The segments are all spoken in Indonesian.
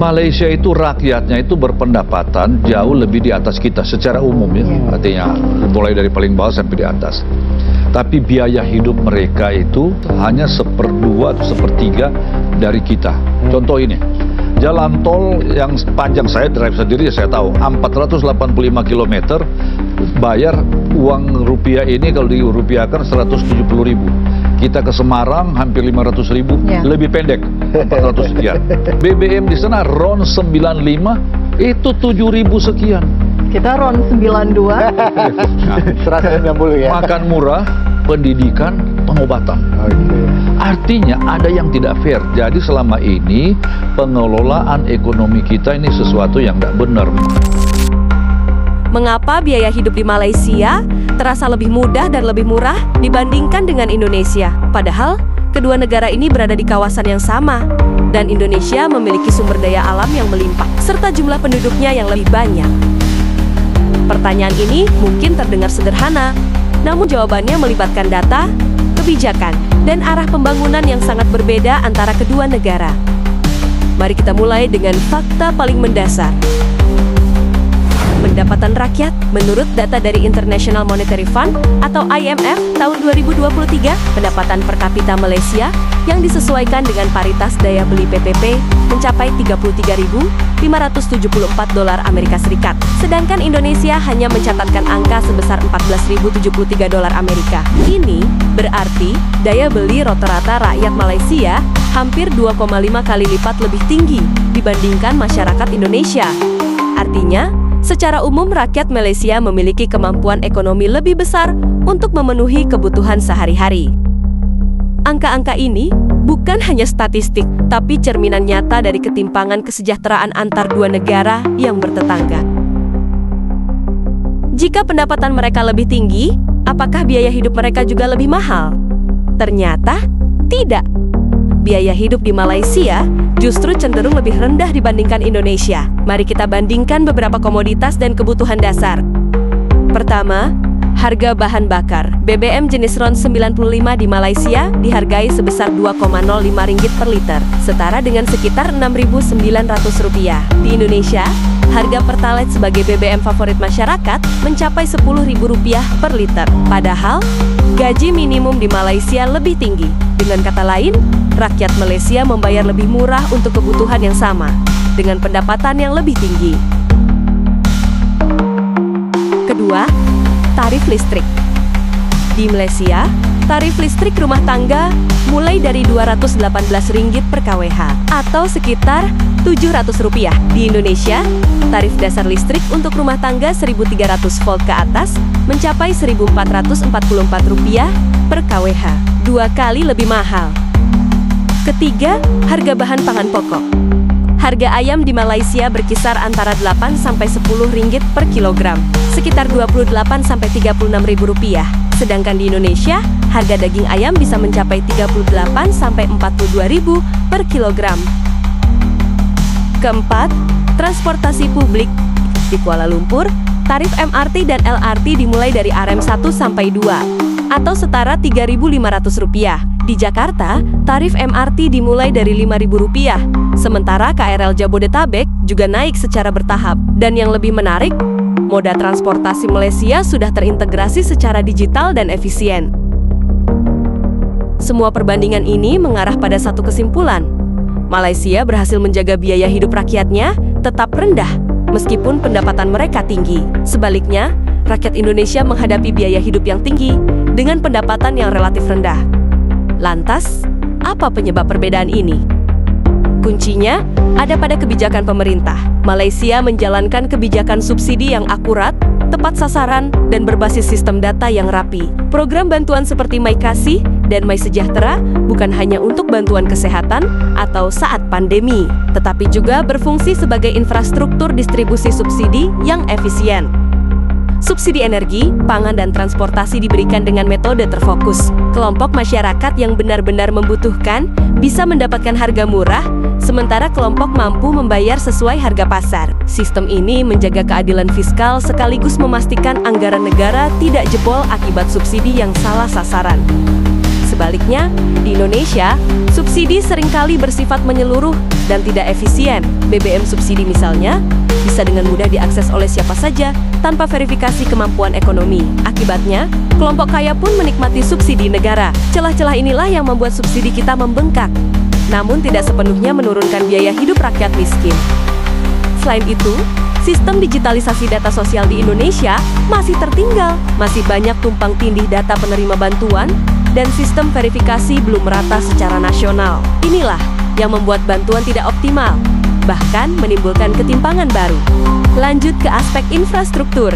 Malaysia itu rakyatnya itu berpendapatan jauh lebih di atas kita secara umum ya. Artinya mulai dari paling bawah sampai di atas. Tapi biaya hidup mereka itu hanya 1/2 atau 1/3 dari kita. Contoh ini, jalan tol yang panjang, saya drive sendiri saya tahu 485 km, bayar uang rupiah ini kalau dirupiahkan 170.000. Kita ke Semarang hampir 500.000, lebih pendek 400 sekian. BBM di sana RON 95 itu 7.000 sekian. Kita RON 92. 190 ya. Makan murah, pendidikan, pengobatan. Artinya ada yang tidak fair. Jadi selama ini pengelolaan ekonomi kita ini sesuatu yang tidak benar. Mengapa biaya hidup di Malaysia terasa lebih mudah dan lebih murah dibandingkan dengan Indonesia? Padahal kedua negara ini berada di kawasan yang sama, dan Indonesia memiliki sumber daya alam yang melimpah, serta jumlah penduduknya yang lebih banyak. Pertanyaan ini mungkin terdengar sederhana, namun jawabannya melibatkan data, kebijakan, dan arah pembangunan yang sangat berbeda antara kedua negara. Mari kita mulai dengan fakta paling mendasar. Pendapatan rakyat menurut data dari International Monetary Fund atau IMF tahun 2023, pendapatan per kapita Malaysia yang disesuaikan dengan paritas daya beli PPP mencapai 33.574 dolar Amerika Serikat. Sedangkan Indonesia hanya mencatatkan angka sebesar 14.073 dolar Amerika. Ini berarti daya beli rata-rata rakyat Malaysia hampir 2,5 kali lipat lebih tinggi dibandingkan masyarakat Indonesia. Artinya, secara umum rakyat Malaysia memiliki kemampuan ekonomi lebih besar untuk memenuhi kebutuhan sehari-hari. Angka-angka ini bukan hanya statistik, tapi cerminan nyata dari ketimpangan kesejahteraan antar dua negara yang bertetangga. Jika pendapatan mereka lebih tinggi, apakah biaya hidup mereka juga lebih mahal? Ternyata tidak. Biaya hidup di Malaysia justru cenderung lebih rendah dibandingkan Indonesia. Mari kita bandingkan beberapa komoditas dan kebutuhan dasar. Pertama, harga bahan bakar. BBM jenis RON 95 di Malaysia dihargai sebesar Rp2,05 per liter, setara dengan sekitar Rp6.900. Di Indonesia, harga Pertalite sebagai BBM favorit masyarakat mencapai Rp10.000 per liter. Padahal, gaji minimum di Malaysia lebih tinggi. Dengan kata lain, rakyat Malaysia membayar lebih murah untuk kebutuhan yang sama, dengan pendapatan yang lebih tinggi. Kedua, tarif listrik. Di Malaysia, tarif listrik rumah tangga mulai dari Rp218 per kWh atau sekitar Rp700. Di Indonesia, tarif dasar listrik untuk rumah tangga 1.300 volt ke atas mencapai Rp1.444 per kWh, 2 kali lebih mahal. Ketiga, harga bahan pangan pokok. Harga ayam di Malaysia berkisar antara Rp8-10 per kilogram, sekitar Rp28-36.000. Sedangkan di Indonesia, harga daging ayam bisa mencapai Rp38-42.000 per kilogram. Keempat, transportasi publik. Di Kuala Lumpur, tarif MRT dan LRT dimulai dari RM1 sampai 2, atau setara Rp3.500. Di Jakarta, tarif MRT dimulai dari Rp5.000, sementara KRL Jabodetabek juga naik secara bertahap. Dan yang lebih menarik, moda transportasi Malaysia sudah terintegrasi secara digital dan efisien. Semua perbandingan ini mengarah pada satu kesimpulan. Malaysia berhasil menjaga biaya hidup rakyatnya tetap rendah, meskipun pendapatan mereka tinggi. Sebaliknya, rakyat Indonesia menghadapi biaya hidup yang tinggi dengan pendapatan yang relatif rendah. Lantas, apa penyebab perbedaan ini? Kuncinya ada pada kebijakan pemerintah. Malaysia menjalankan kebijakan subsidi yang akurat, tepat sasaran, dan berbasis sistem data yang rapi. Program bantuan seperti MyKasih dan MySejahtera bukan hanya untuk bantuan kesehatan atau saat pandemi, tetapi juga berfungsi sebagai infrastruktur distribusi subsidi yang efisien. Subsidi energi, pangan, dan transportasi diberikan dengan metode terfokus. Kelompok masyarakat yang benar-benar membutuhkan bisa mendapatkan harga murah, sementara kelompok mampu membayar sesuai harga pasar. Sistem ini menjaga keadilan fiskal sekaligus memastikan anggaran negara tidak jebol akibat subsidi yang salah sasaran. Sebaliknya, di Indonesia, subsidi seringkali bersifat menyeluruh dan tidak efisien. BBM subsidi misalnya, bisa dengan mudah diakses oleh siapa saja tanpa verifikasi kemampuan ekonomi. Akibatnya, kelompok kaya pun menikmati subsidi negara. Celah-celah inilah yang membuat subsidi kita membengkak, namun tidak sepenuhnya menurunkan biaya hidup rakyat miskin. Selain itu, sistem digitalisasi data sosial di Indonesia masih tertinggal. Masih banyak tumpang tindih data penerima bantuan, dan sistem verifikasi belum merata secara nasional. Inilah yang membuat bantuan tidak optimal, bahkan menimbulkan ketimpangan baru. Lanjut ke aspek infrastruktur.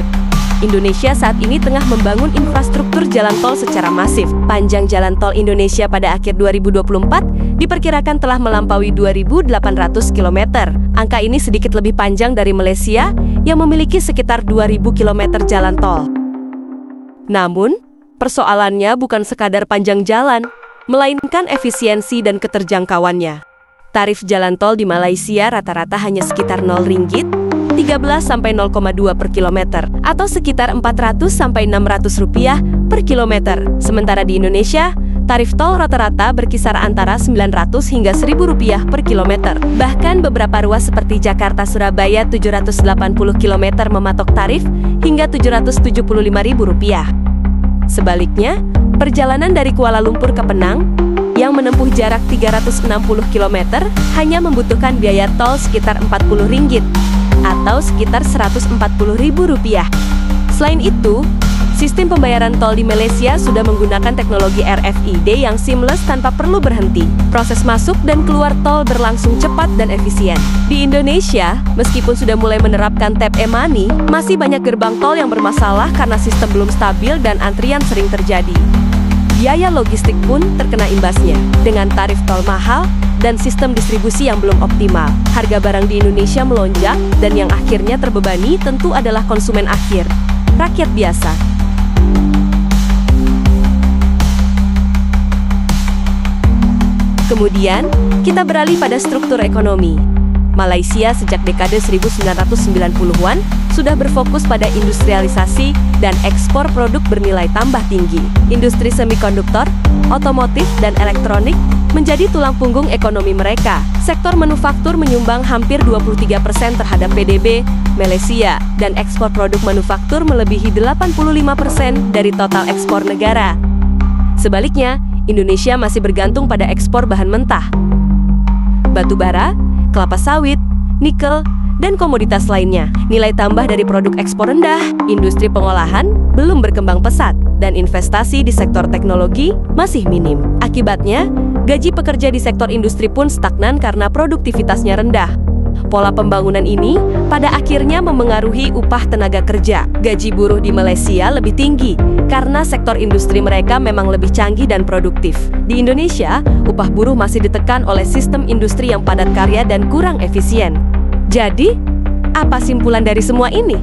Indonesia saat ini tengah membangun infrastruktur jalan tol secara masif. Panjang jalan tol Indonesia pada akhir 2024 diperkirakan telah melampaui 2.800 km. Angka ini sedikit lebih panjang dari Malaysia yang memiliki sekitar 2.000 km jalan tol. Namun, persoalannya bukan sekadar panjang jalan, melainkan efisiensi dan keterjangkauannya. Tarif jalan tol di Malaysia rata-rata hanya sekitar 0 ringgit, 13–0,2 per kilometer, atau sekitar 400–600 rupiah per kilometer. Sementara di Indonesia, tarif tol rata-rata berkisar antara 900 hingga 1.000 rupiah per kilometer. Bahkan beberapa ruas seperti Jakarta-Surabaya 780 km mematok tarif hingga 775.000 rupiah. Sebaliknya, perjalanan dari Kuala Lumpur ke Penang yang menempuh jarak 360 km hanya membutuhkan biaya tol sekitar 40 ringgit atau sekitar 140.000 rupiah. Selain itu, sistem pembayaran tol di Malaysia sudah menggunakan teknologi RFID yang seamless tanpa perlu berhenti. Proses masuk dan keluar tol berlangsung cepat dan efisien. Di Indonesia, meskipun sudah mulai menerapkan tap e-money, masih banyak gerbang tol yang bermasalah karena sistem belum stabil dan antrian sering terjadi. Biaya logistik pun terkena imbasnya, dengan tarif tol mahal dan sistem distribusi yang belum optimal. Harga barang di Indonesia melonjak, dan yang akhirnya terbebani tentu adalah konsumen akhir, rakyat biasa. Kemudian, kita beralih pada struktur ekonomi. Malaysia sejak dekade 1990-an sudah berfokus pada industrialisasi dan ekspor produk bernilai tambah tinggi. Industri semikonduktor, otomotif, dan elektronik menjadi tulang punggung ekonomi mereka. Sektor manufaktur menyumbang hampir 23% terhadap PDB Malaysia, dan ekspor produk manufaktur melebihi 85% dari total ekspor negara. Sebaliknya, Indonesia masih bergantung pada ekspor bahan mentah, batu bara, kelapa sawit, nikel, dan komoditas lainnya. Nilai tambah dari produk ekspor rendah, industri pengolahan belum berkembang pesat, dan investasi di sektor teknologi masih minim. Akibatnya, gaji pekerja di sektor industri pun stagnan karena produktivitasnya rendah. Pola pembangunan ini pada akhirnya memengaruhi upah tenaga kerja. Gaji buruh di Malaysia lebih tinggi karena sektor industri mereka memang lebih canggih dan produktif. Di Indonesia, upah buruh masih ditekan oleh sistem industri yang padat karya dan kurang efisien. Jadi, apa simpulan dari semua ini?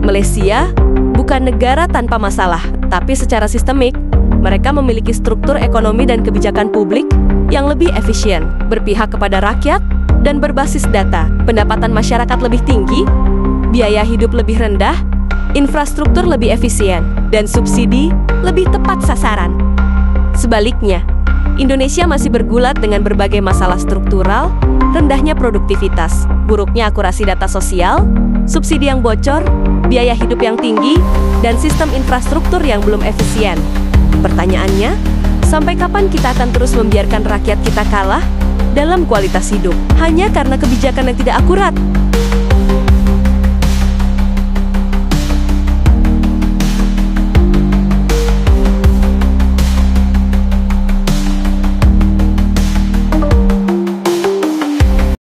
Malaysia bukan negara tanpa masalah, tapi secara sistemik, mereka memiliki struktur ekonomi dan kebijakan publik yang lebih efisien, berpihak kepada rakyat, dan berbasis data. Pendapatan masyarakat lebih tinggi, biaya hidup lebih rendah, infrastruktur lebih efisien, dan subsidi lebih tepat sasaran. Sebaliknya, Indonesia masih bergulat dengan berbagai masalah struktural, rendahnya produktivitas, buruknya akurasi data sosial, subsidi yang bocor, biaya hidup yang tinggi, dan sistem infrastruktur yang belum efisien. Pertanyaannya, sampai kapan kita akan terus membiarkan rakyat kita kalah dalam kualitas hidup hanya karena kebijakan yang tidak akurat?